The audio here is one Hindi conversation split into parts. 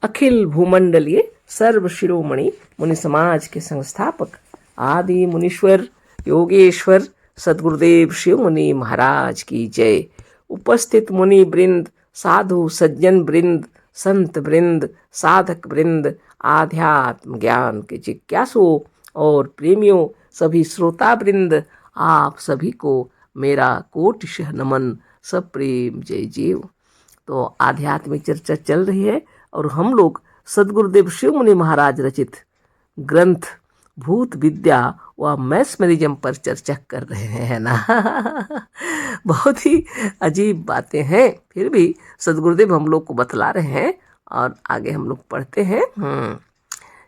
अखिल भूमंडलीय सर्व शिरोमणि मुनि समाज के संस्थापक आदि मुनीश्वर योगेश्वर सदगुरुदेव शिव मुनि महाराज की जय। उपस्थित मुनि वृंद, साधु सज्जन वृंद, संत वृंद, साधक वृंद, आध्यात्म ज्ञान के जिज्ञासुओं और प्रेमियों, सभी श्रोता वृंद, आप सभी को मेरा कोटिशः नमन, सब प्रेम जय जीव। तो आध्यात्मिक चर्चा चल रही है और हम लोग सदगुरुदेव शिव मुनि महाराज रचित ग्रंथ भूत विद्या व मैस्मरिज्म पर चर्चा कर रहे हैं ना। बहुत ही अजीब बातें हैं, फिर भी सदगुरुदेव हम लोग को बतला रहे हैं और आगे हम लोग पढ़ते हैं।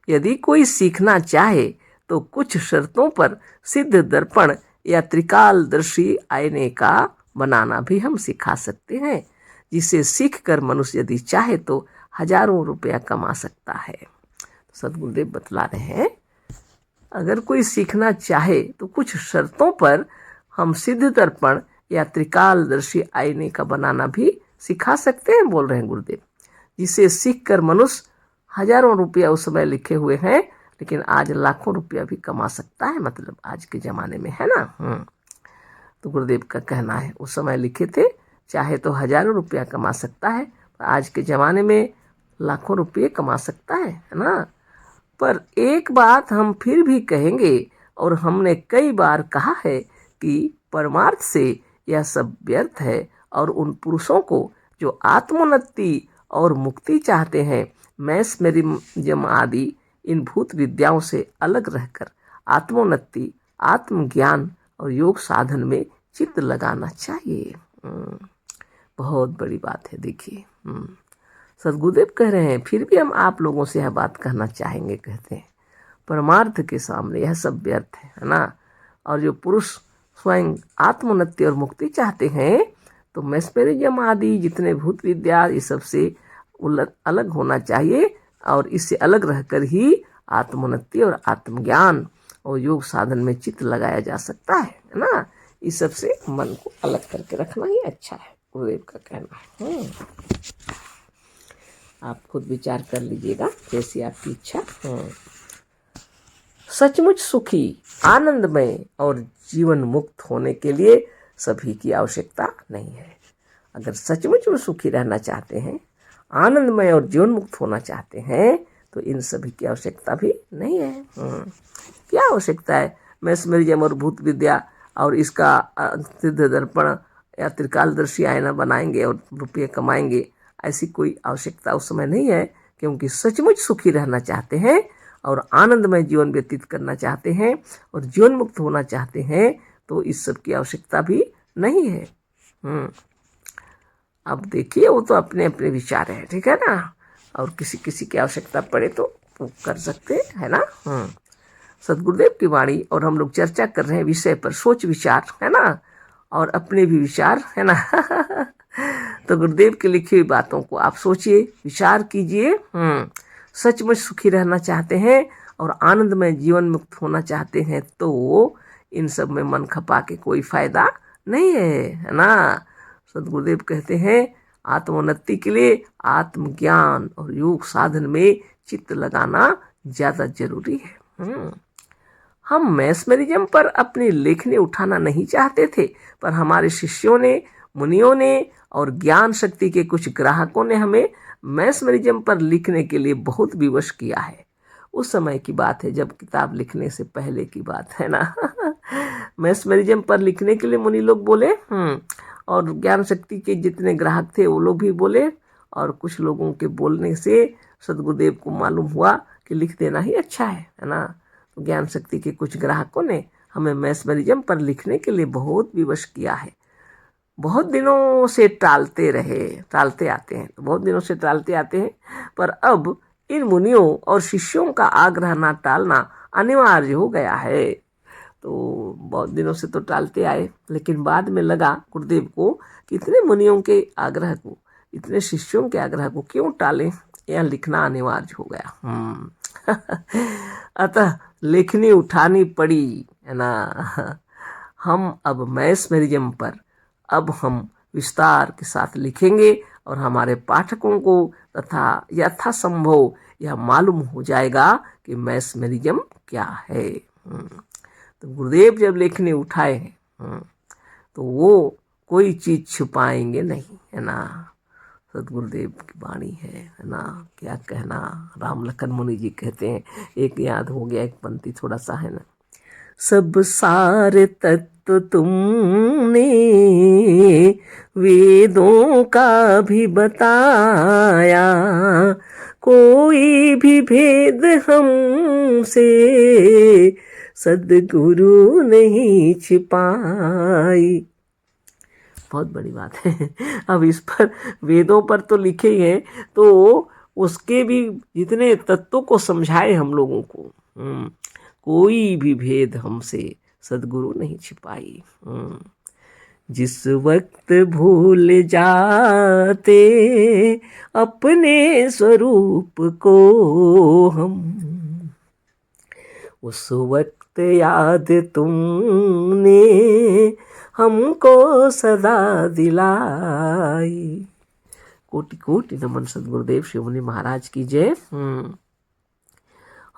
यदि कोई सीखना चाहे तो कुछ शर्तों पर सिद्ध दर्पण या त्रिकालदर्शी आईने का बनाना भी हम सिखा सकते हैं, जिसे सीख कर मनुष्य यदि चाहे तो हजारों रुपया कमा सकता है। सदगुरुदेव बतला रहे हैं अगर कोई सीखना चाहे तो कुछ शर्तों पर हम सिद्ध दर्पण या त्रिकालदर्शी आईने का बनाना भी सिखा सकते हैं, बोल रहे हैं गुरुदेव, जिसे सीख कर मनुष्य हजारों रुपया उस समय लिखे हुए हैं, लेकिन आज लाखों रुपया भी कमा सकता है, मतलब आज के ज़माने में, है ना। तो गुरुदेव का कहना है उस समय लिखे थे चाहे तो हजारों रुपया कमा सकता है, आज के ज़माने में लाखों रुपये कमा सकता है ना। पर एक बात हम फिर भी कहेंगे और हमने कई बार कहा है कि परमार्थ से यह सब व्यर्थ है और उन पुरुषों को जो आत्मोन्नति और मुक्ति चाहते हैं मैस्मरिज्म आदि इन भूत विद्याओं से अलग रहकर आत्मोन्नति, आत्मज्ञान और योग साधन में चित्त लगाना चाहिए। बहुत बड़ी बात है। देखिए सदगुरुदेव कह रहे हैं फिर भी हम आप लोगों से यह बात कहना चाहेंगे, कहते हैं परमार्थ के सामने यह सब व्यर्थ है ना। और जो पुरुष स्वयं आत्मोन्नति और मुक्ति चाहते हैं तो मैस्मरिज्म आदि जितने भूत विद्या इस सब से अलग होना चाहिए और इससे अलग रहकर ही आत्मोन्नति और आत्मज्ञान और योग साधन में चित्त लगाया जा सकता है ना। इस सब से मन को अलग करके रखना ही अच्छा है, गुरुदेव का कहना है। आप खुद विचार कर लीजिएगा जैसी आपकी इच्छा। सचमुच सुखी, आनंदमय और जीवन मुक्त होने के लिए सभी की आवश्यकता नहीं है। अगर सचमुच में सुखी रहना चाहते हैं, आनंदमय और जीवन मुक्त होना चाहते हैं तो इन सभी की आवश्यकता भी नहीं है। क्या आवश्यकता है मैस्मरिज्म और भूत विद्या और इसका सिद्ध दर्पण या त्रिकालदर्शी आईना बनाएंगे और रुपये कमाएंगे, ऐसी कोई आवश्यकता उस समय नहीं है, क्योंकि सचमुच सुखी रहना चाहते हैं और आनंदमय जीवन व्यतीत करना चाहते हैं और जीवन मुक्त होना चाहते हैं तो इस सब की आवश्यकता भी नहीं है। अब देखिए वो तो अपने अपने विचार है, ठीक है ना, और किसी किसी की आवश्यकता पड़े तो वो कर सकते है ना। सदगुरुदेव की वाणी और हम लोग चर्चा कर रहे हैं विषय पर सोच विचार, है ना, और अपने भी विचार, है ना। तो गुरुदेव की लिखी हुई बातों को आप सोचिए, विचार कीजिए। सचमुच सुखी रहना चाहते हैं और आनंदमय जीवन मुक्त होना चाहते हैं तो इन सब में मन खपा के कोई फायदा नहीं है ना। सदगुरुदेव कहते हैं आत्मोन्नति के लिए आत्मज्ञान और योग साधन में चित्त लगाना ज़्यादा जरूरी है। हम मैस्मरिज्म पर अपनी लेखनी उठाना नहीं चाहते थे, पर हमारे शिष्यों ने, मुनियों ने और ज्ञान शक्ति के कुछ ग्राहकों ने हमें मैस्मरिज्म पर लिखने के लिए बहुत विवश किया है। उस समय की बात है जब किताब लिखने से पहले की बात है ना। मैस्मरिज्म पर लिखने के लिए मुनि लोग बोले और ज्ञान शक्ति के जितने ग्राहक थे वो लोग भी बोले, और कुछ लोगों के बोलने से सदगुरुदेव को मालूम हुआ कि लिख देना ही अच्छा है ना। तो ज्ञान शक्ति के कुछ ग्राहकों ने हमें मैस्मरिज्म पर लिखने के लिए बहुत विवश किया है। बहुत दिनों से टालते आते हैं, तो बहुत दिनों से टालते आते हैं, पर अब इन मुनियों और शिष्यों का आग्रह ना टालना अनिवार्य हो गया है। तो बहुत दिनों से तो टालते आए, लेकिन बाद में लगा गुरुदेव को कि इतने मुनियों के आग्रह को, इतने शिष्यों के आग्रह को क्यों टालें, यह लिखना अनिवार्य हो गया। अतः लेखनी उठानी पड़ी, है ना। हम अब मैस्मरिज्म पर अब हम विस्तार के साथ लिखेंगे और हमारे पाठकों को तथा यथासंभव यह मालूम हो जाएगा कि मैस्मरिज्म क्या है। तो गुरुदेव जब लिखने उठाए हैं तो वो कोई चीज छुपाएंगे नहीं, है ना। सदगुरुदेव की वाणी है ना। क्या कहना, राम लखन मुनि जी कहते हैं, एक याद हो गया, एक पंक्ति थोड़ा सा है ना। सब सार तत्व तुमने वेदों का भी बताया, कोई भी भेद हमसे सद्गुरु नहीं छिपाई। बहुत बड़ी बात है। अब इस पर वेदों पर तो लिखे ही हैं, तो उसके भी जितने तत्वों को समझाए हम लोगों को, कोई भी भेद हमसे सद्गुरु नहीं छिपाई। जिस वक्त भूल जाते अपने स्वरूप को हम, उस वक्त याद तुमने हमको सदा दिलाई। कोटि कोटि नमन सदगुरुदेव शिव मुनि महाराज की जय।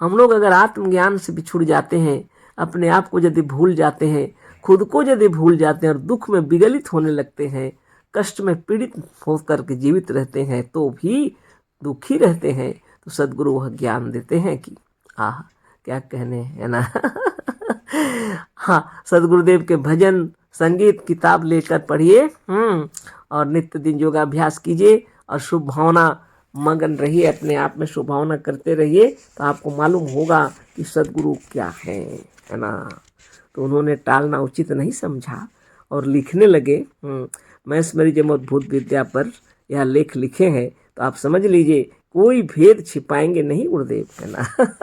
हम लोग अगर आत्मज्ञान से बिछुड़ जाते हैं, अपने आप को यदि भूल जाते हैं, खुद को यदि भूल जाते हैं और दुख में विगलित होने लगते हैं, कष्ट में पीड़ित होकर के जीवित रहते हैं, तो भी दुखी रहते हैं, तो सदगुरु वह ज्ञान देते हैं कि आह क्या कहने, है ना। हाँ, सदगुरुदेव के भजन संगीत किताब लेकर पढ़िए और नित्य दिन योगाभ्यास कीजिए और शुभ भावना मगन रहिए, अपने आप में शुभ भावना करते रहिए, तो आपको मालूम होगा कि सदगुरु क्या है ना। तो उन्होंने टालना उचित नहीं समझा और लिखने लगे। मैस्मरिज्म और भूत विद्या पर यह लेख लिखे हैं, तो आप समझ लीजिए कोई भेद छिपाएंगे नहीं गुरुदेव, है ना।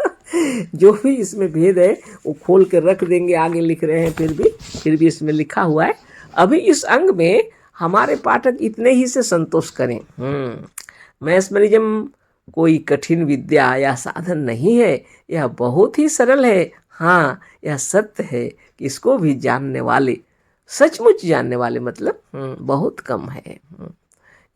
जो भी इसमें भेद है वो खोल के रख देंगे, आगे लिख रहे हैं फिर भी इसमें लिखा हुआ है। अभी इस अंग में हमारे पाठक इतने ही से संतोष करें। मैस्मरिज्म कोई कठिन विद्या या साधन नहीं है, यह बहुत ही सरल है। हाँ, यह सत्य है कि इसको भी जानने वाले, सचमुच जानने वाले मतलब बहुत कम है।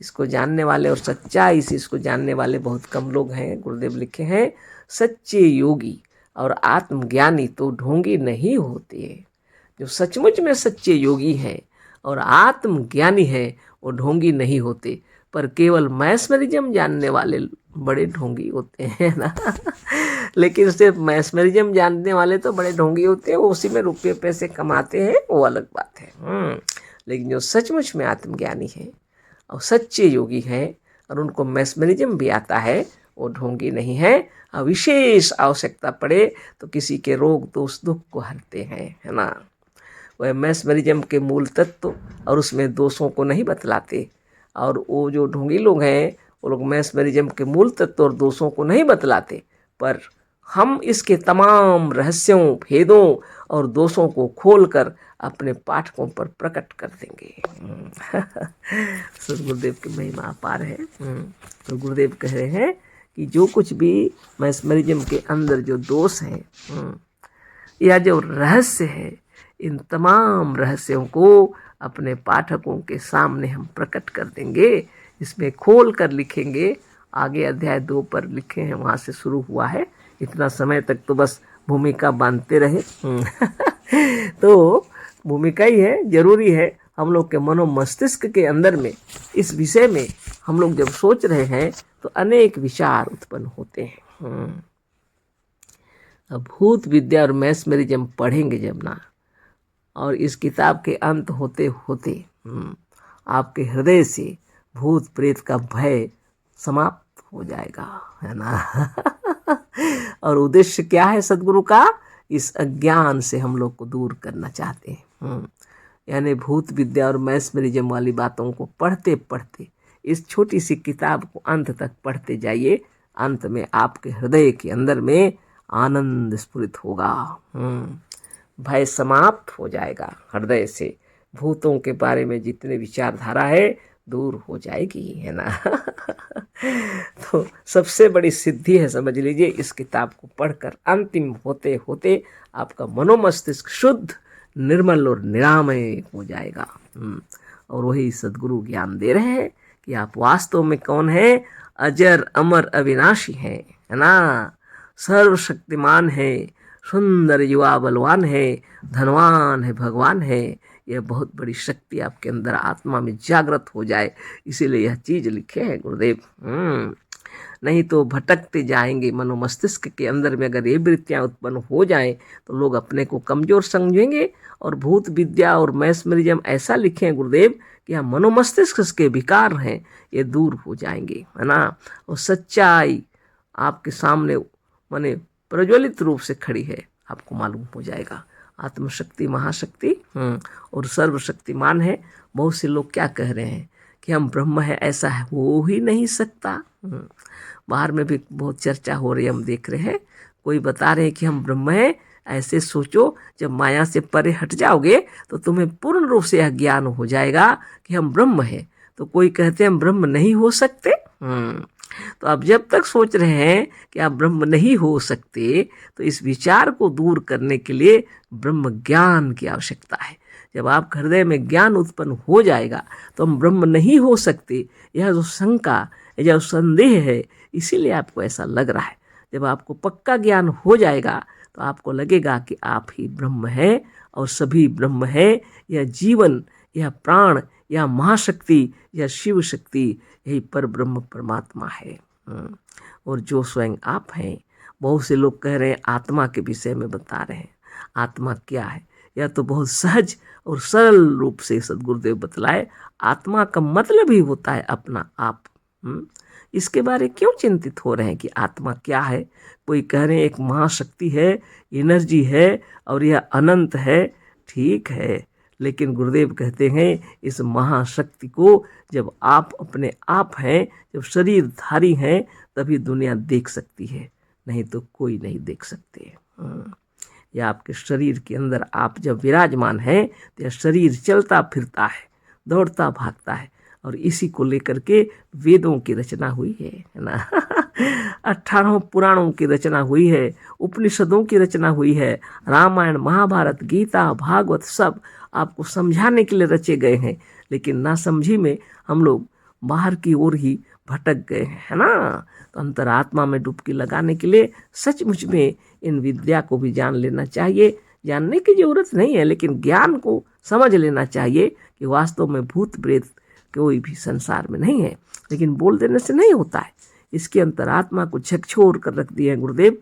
इसको जानने वाले और सच्चाई से इसको जानने वाले बहुत कम लोग हैं। गुरुदेव लिखे हैं, सच्चे योगी और आत्मज्ञानी तो ढोंगी नहीं होते। जो सचमुच में सच्चे योगी हैं और आत्मज्ञानी हैं वो ढोंगी नहीं होते, पर केवल मैस्मरिज्म जानने वाले बड़े ढोंगी होते हैं ना। लेकिन सिर्फ मैस्मरिज्म जानने वाले तो बड़े ढोंगी होते हैं, वो उसी में रुपये पैसे कमाते हैं, वो अलग बात है। लेकिन जो सचमुच में आत्मज्ञानी है और सच्चे योगी हैं और उनको मैस्मरिज्म भी आता है, वो ढोंगी नहीं है। और विशेष आवश्यकता पड़े तो किसी के रोग दोष दुख को हरते हैं, है ना। वह मैस्मरिज्म के मूल तत्व और उसमें दोषों को नहीं बतलाते, और वो जो ढोंगी लोग हैं वो लोग मैस्मरिज्म के मूल तत्व और दोषों को नहीं बतलाते, पर हम इसके तमाम रहस्यों, भेदों और दोषों को खोलकर अपने पाठकों पर प्रकट कर देंगे। सदगुरुदेव की महिमा अपार है। तो गुरुदेव कह रहे हैं कि जो कुछ भी मैस्मरिज्म के अंदर जो दोष है या जो रहस्य है, इन तमाम रहस्यों को अपने पाठकों के सामने हम प्रकट कर देंगे। इसमें खोल कर लिखेंगे। आगे अध्याय 2 पर लिखे हैं, वहाँ से शुरू हुआ है। इतना समय तक तो बस भूमिका बांधते रहे। तो भूमिका ही है, जरूरी है। हम लोग के मनो मस्तिष्क के अंदर में इस विषय में हम लोग जब सोच रहे हैं तो अनेक विचार उत्पन्न होते हैं। अब भूत विद्या और मैस्मरिज्म पढ़ेंगे जब ना, और इस किताब के अंत होते होते आपके हृदय से भूत प्रेत का भय समाप्त हो जाएगा, है ना। और उद्देश्य क्या है सदगुरु का? इस अज्ञान से हम लोग को दूर करना चाहते हैं। यानी भूत विद्या और मैस्मरिज्म वाली बातों को पढ़ते पढ़ते इस छोटी सी किताब को अंत तक पढ़ते जाइए। अंत में आपके हृदय के अंदर में आनंद स्फुरित होगा, भय समाप्त हो जाएगा। हृदय से भूतों के बारे में जितने विचारधारा है दूर हो जाएगी, है ना। तो सबसे बड़ी सिद्धि है, समझ लीजिए, इस किताब को पढ़कर अंतिम होते होते आपका मनोमस्तिष्क शुद्ध, निर्मल और निरामय हो जाएगा। और वही सदगुरु ज्ञान दे रहे हैं कि आप वास्तव में कौन है, अजर अमर अविनाशी हैं, है ना, सर्वशक्तिमान है, सुंदर युवा बलवान है, धनवान है, भगवान है। यह बहुत बड़ी शक्ति आपके अंदर आत्मा में जागृत हो जाए, इसीलिए यह चीज लिखे हैं गुरुदेव। नहीं तो भटकते जाएंगे। मनोमस्तिष्क के अंदर में अगर ये वृत्तियाँ उत्पन्न हो जाएं तो लोग अपने को कमजोर समझेंगे। और भूत विद्या और मैस्मरिज्म ऐसा लिखे हैं गुरुदेव कि यहाँ मनोमस्तिष्क के विकार हैं, ये दूर हो जाएंगे, है ना। और सच्चाई आपके सामने माने प्रज्वलित रूप से खड़ी है, आपको मालूम हो जाएगा। आत्मशक्ति महाशक्ति और सर्वशक्तिमान है। बहुत से लोग क्या कह रहे हैं कि हम ब्रह्म है, ऐसा है हो ही नहीं सकता। बाहर में भी बहुत चर्चा हो रही है, हम देख रहे हैं। कोई बता रहे हैं कि हम ब्रह्म है, ऐसे सोचो जब माया से परे हट जाओगे तो तुम्हें पूर्ण रूप से यह ज्ञान हो जाएगा कि हम ब्रह्म है। तो कोई कहते हैं हम ब्रह्म नहीं हो सकते। तो आप जब तक सोच रहे हैं कि आप ब्रह्म नहीं हो सकते, तो इस विचार को दूर करने के लिए ब्रह्म ज्ञान की आवश्यकता है। जब आप हृदय में ज्ञान उत्पन्न हो जाएगा तो हम ब्रह्म नहीं हो सकते, यह जो शंका, यह जो संदेह है, इसीलिए आपको ऐसा लग रहा है। जब आपको पक्का ज्ञान हो जाएगा तो आपको लगेगा कि आप ही ब्रह्म है और सभी ब्रह्म है। यह जीवन, यह प्राण, यह महाशक्ति, यह शिव शक्ति, यही पर ब्रह्म परमात्मा है। और जो स्वयं आप हैं। बहुत से लोग कह रहे हैं आत्मा के विषय में बता रहे हैं। आत्मा क्या है? यह तो बहुत सहज और सरल रूप से सद्गुरुदेव बतलाए। आत्मा का मतलब ही होता है अपना आप। इसके बारे क्यों चिंतित हो रहे हैं कि आत्मा क्या है? कोई कह रहे हैं एक महाशक्ति है, एनर्जी है और यह अनंत है। ठीक है, लेकिन गुरुदेव कहते हैं इस महाशक्ति को जब आप अपने आप हैं, जब शरीरधारी हैं, तभी दुनिया देख सकती है, नहीं तो कोई नहीं देख सकते। या आपके शरीर के अंदर आप जब विराजमान हैं तो यह शरीर चलता फिरता है, दौड़ता भागता है। और इसी को लेकर के वेदों की रचना हुई है ना। 18 पुराणों की रचना हुई है, उपनिषदों की रचना हुई है, रामायण, महाभारत, गीता, भागवत सब आपको समझाने के लिए रचे गए हैं। लेकिन ना समझी में हम लोग बाहर की ओर ही भटक गए हैं, है ना। तो अंतरात्मा में डुबकी लगाने के लिए सचमुच में इन विद्या को भी जान लेना चाहिए। जानने की जरूरत नहीं है, लेकिन ज्ञान को समझ लेना चाहिए कि वास्तव में भूत प्रेत कोई भी संसार में नहीं है। लेकिन बोल देने से नहीं होता है, इसकी अंतरात्मा को झकझोर कर रख दिए हैं गुरुदेव।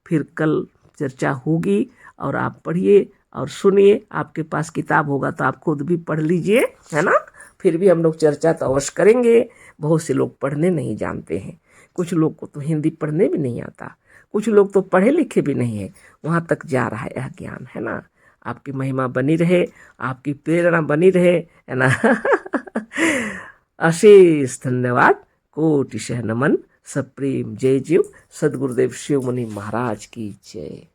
फिर कल चर्चा होगी और आप पढ़िए और सुनिए। आपके पास किताब होगा तो आप खुद भी पढ़ लीजिए, है ना। फिर भी हम लोग चर्चा तो अवश्य करेंगे। बहुत से लोग पढ़ने नहीं जानते हैं, कुछ लोग को तो हिंदी पढ़ने भी नहीं आता, कुछ लोग तो पढ़े लिखे भी नहीं है, वहाँ तक जा रहा है यह ज्ञान, है ना। आपकी महिमा बनी रहे, आपकी प्रेरणा बनी रहे, है ना। अशेष धन्यवाद, कोटिशः नमन, सप्रेम जय जीव। सद्गुरुदेव शिव मुनि महाराज की जय।